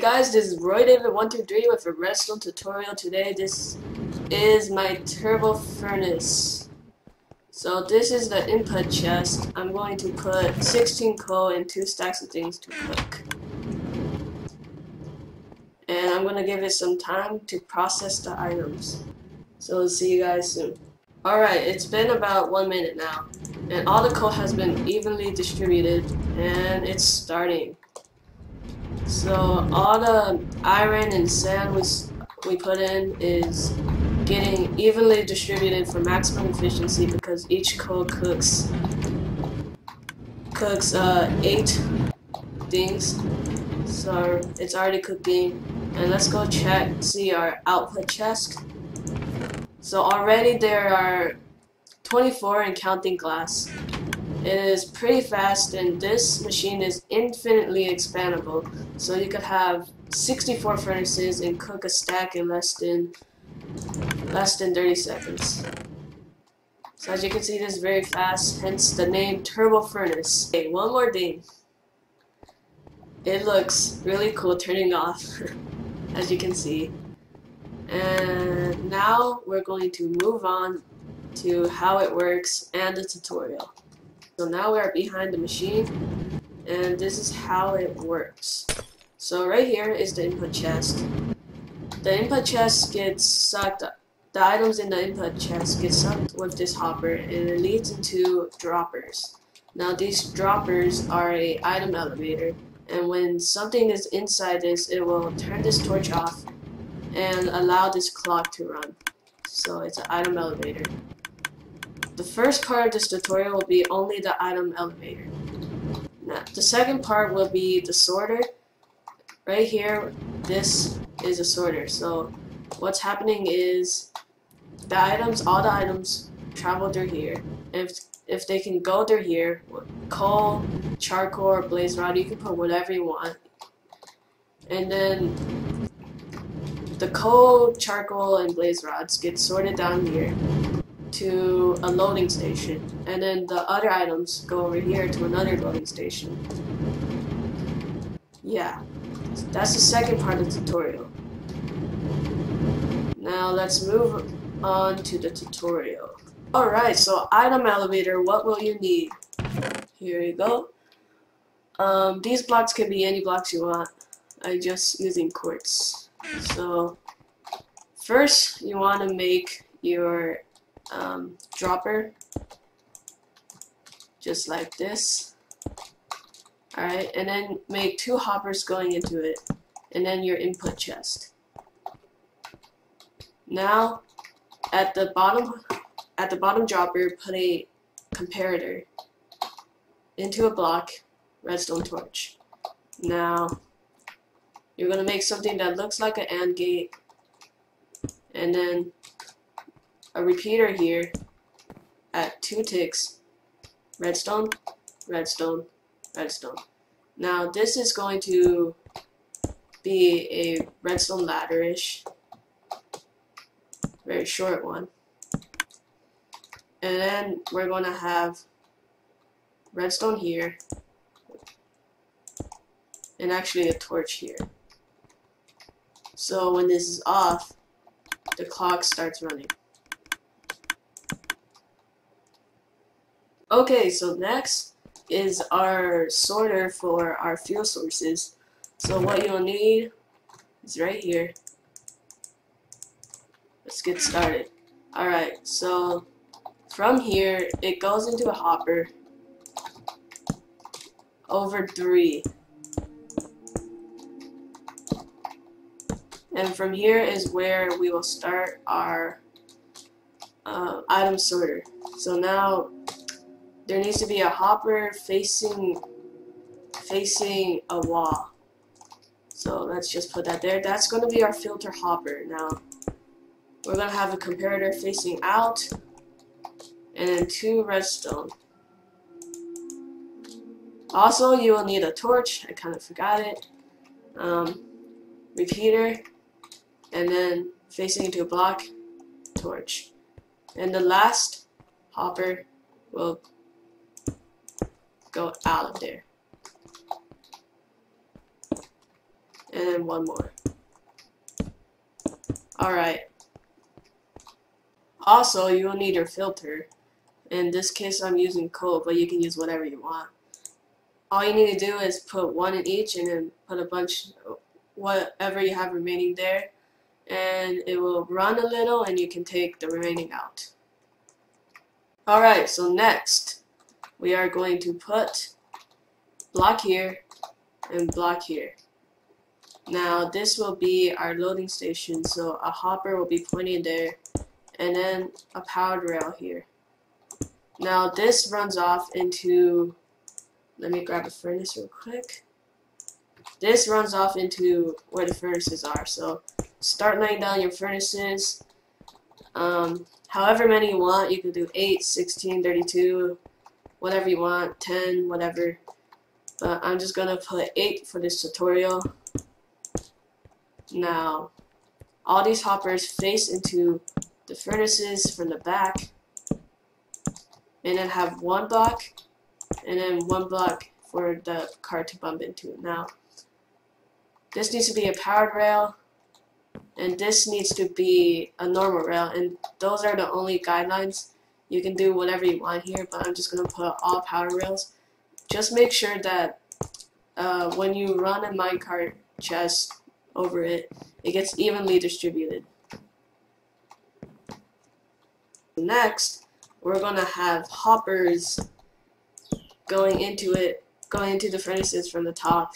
guys, this is RoyDavid123 with a redstone tutorial today. This is my turbo furnace. So this is the input chest. I'm going to put 16 coal and 2 stacks of things to cook. And I'm going to give it some time to process the items. So we'll see you guys soon. Alright, it's been about 1 minute now. And all the coal has been evenly distributed. And it's starting. So all the iron and sand we put in is getting evenly distributed for maximum efficiency because each coal cooks 8 things. So it's already cooking. And let's go see our output chest. So already there are 24 and counting glass. It is pretty fast, and this machine is infinitely expandable. So you could have 64 furnaces and cook a stack in less than 30 seconds. So as you can see, this is very fast, hence the name Turbo Furnace. Okay, one more thing. It looks really cool turning off, as you can see. And now we're going to move on to how it works and the tutorial. So now we are behind the machine, and this is how it works. So right here is the input chest. The input chest gets sucked, the items in the input chest get sucked with this hopper, and it leads into droppers. Now these droppers are a item elevator, and when something is inside this, it will turn this torch off and allow this clock to run. So it's an item elevator. The first part of this tutorial will be only the item elevator. Now, the second part will be the sorter. Right here, this is a sorter. So what's happening is all the items travel through here. If they can go through here, coal, charcoal, or blaze rod, you can put whatever you want. And then the coal, charcoal, and blaze rods get sorted down here to a loading station, and then the other items go over here to another loading station. Yeah, that's the second part of the tutorial. Now let's move on to the tutorial. Alright, so item elevator, what will you need? Here you go. These blocks can be any blocks you want. I'm just using quartz. So first you want to make your dropper just like this. Alright, and then make 2 hoppers going into it, and then your input chest. Now at the bottom dropper, put a comparator into a block, redstone torch. Now you're gonna make something that looks like an AND gate, and then a repeater here at 2 ticks, redstone, redstone, redstone. Now this is going to be a redstone ladder-ish, very short one. And then we're going to have redstone here, and actually a torch here. So when this is off, the clock starts running. Okay, so next is our sorter for our fuel sources. So what you'll need is right here. Let's get started. Alright, so from here, it goes into a hopper over 3. And from here is where we will start our item sorter. So now there needs to be a hopper facing a wall. So let's just put that there. That's going to be our filter hopper. Now we're going to have a comparator facing out, and then 2 redstone. Also, you will need a torch. I kind of forgot it. Repeater, and then facing into a block, torch. And the last hopper will go out of there. and then one more. Alright. Also, you will need your filter. In this case, I'm using coal, but you can use whatever you want. All you need to do is put one in each and then put a bunch, whatever you have remaining there, and it will run a little and you can take the remaining out. Alright, so next we are going to put block here and block here. Now this will be our loading station, so a hopper will be pointing there and then a powered rail here. Now this runs off into, let me grab a furnace real quick. This runs off into where the furnaces are, so start laying down your furnaces. However many you want, you can do 8, 16, 32, whatever you want, 10, whatever. But I'm just gonna put 8 for this tutorial. Now, all these hoppers face into the furnaces from the back, and then have one block, and then one block for the car to bump into. Now, this needs to be a powered rail, and this needs to be a normal rail, and those are the only guidelines. You can do whatever you want here, but I'm just going to put all powered rails. Just make sure that when you run a minecart chest over it, it gets evenly distributed. Next, we're going to have hoppers going into the furnaces from the top.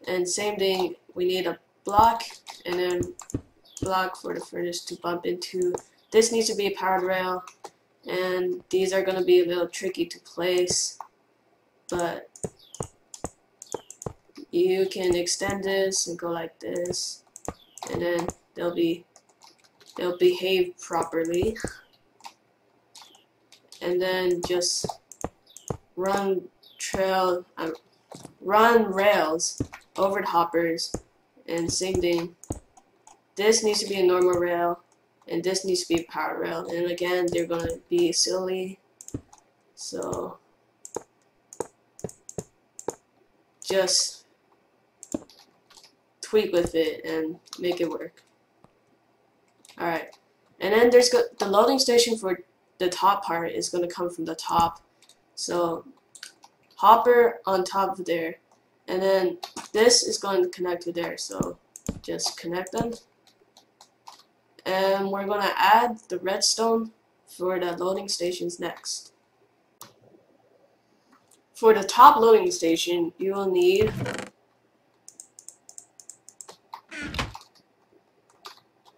And same thing, we need a block and then block for the furnace to bump into. This needs to be a powered rail, and these are going to be a little tricky to place, but you can extend this and go like this, and then they'll behave properly. And then just run rails over the hoppers, and same thing. This needs to be a normal rail, and this needs to be a power rail. And again, they're going to be silly, so just tweak with it and make it work. Alright, and then there's the loading station for the top part is going to come from the top. So hopper on top of there, and then this is going to connect to there, so just connect them. And we're going to add the redstone for the loading stations next. For the top loading station, you will need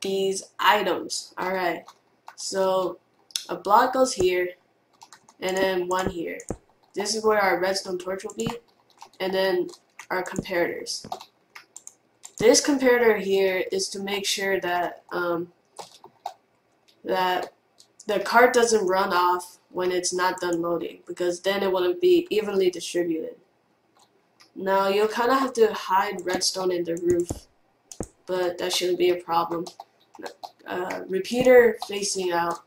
these items. Alright, so a block goes here, and then one here. This is where our redstone torch will be, and then our comparators. This comparator here is to make sure that that the cart doesn't run off when it's not done loading, because then it wouldn't be evenly distributed. Now you'll kind of have to hide redstone in the roof, but that shouldn't be a problem. Repeater facing out,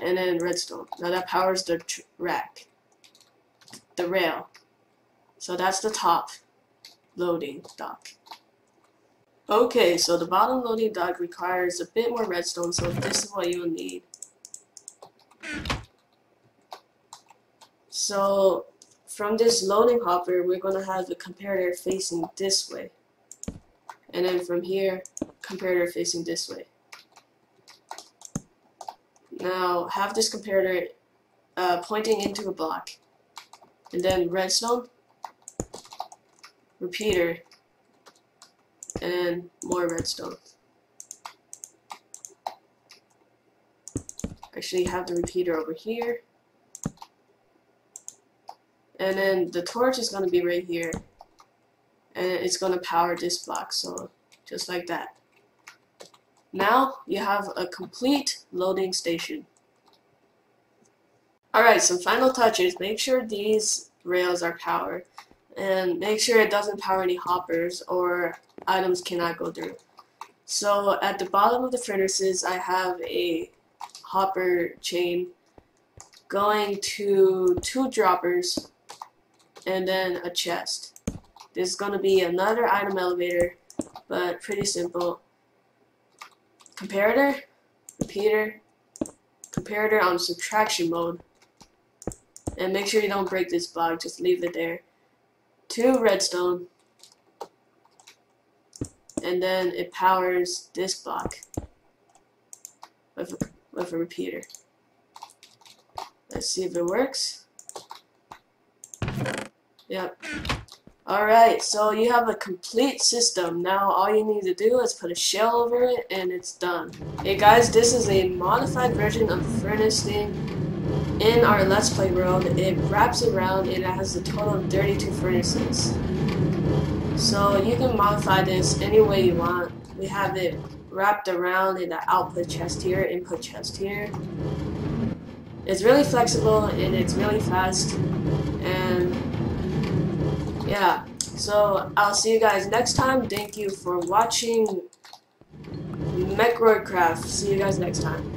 and then redstone. Now that powers the rack, the rail. So that's the top loading dock. Okay, so the bottom loading dock requires a bit more redstone, so this is what you will need. So from this loading hopper, we're going to have the comparator facing this way. And then from here, comparator facing this way. Now have this comparator pointing into a block. And then redstone, repeater, and then more redstone. Actually have the repeater over here. And then the torch is going to be right here. And it's going to power this block, so just like that. Now you have a complete loading station. Alright, some final touches. Make sure these rails are powered. And make sure it doesn't power any hoppers or items cannot go through. So at the bottom of the furnaces, I have a hopper chain going to 2 droppers and then a chest. This is gonna be another item elevator, but pretty simple. Comparator, repeater, comparator on subtraction mode. And make sure you don't break this block, just leave it there. 2 redstone. And then it powers this block with a repeater. Let's see if it works. Yep. Alright, so you have a complete system. Now all you need to do is put a shell over it and it's done. Hey guys, this is a modified version of the furnace thing. In our Let's Play world, it wraps around and it has a total of 32 furnaces. So you can modify this any way you want. We have it wrapped around in the output chest here, input chest here. It's really flexible and it's really fast. And yeah, so I'll see you guys next time. Thank you for watching Mechroidcraft. See you guys next time.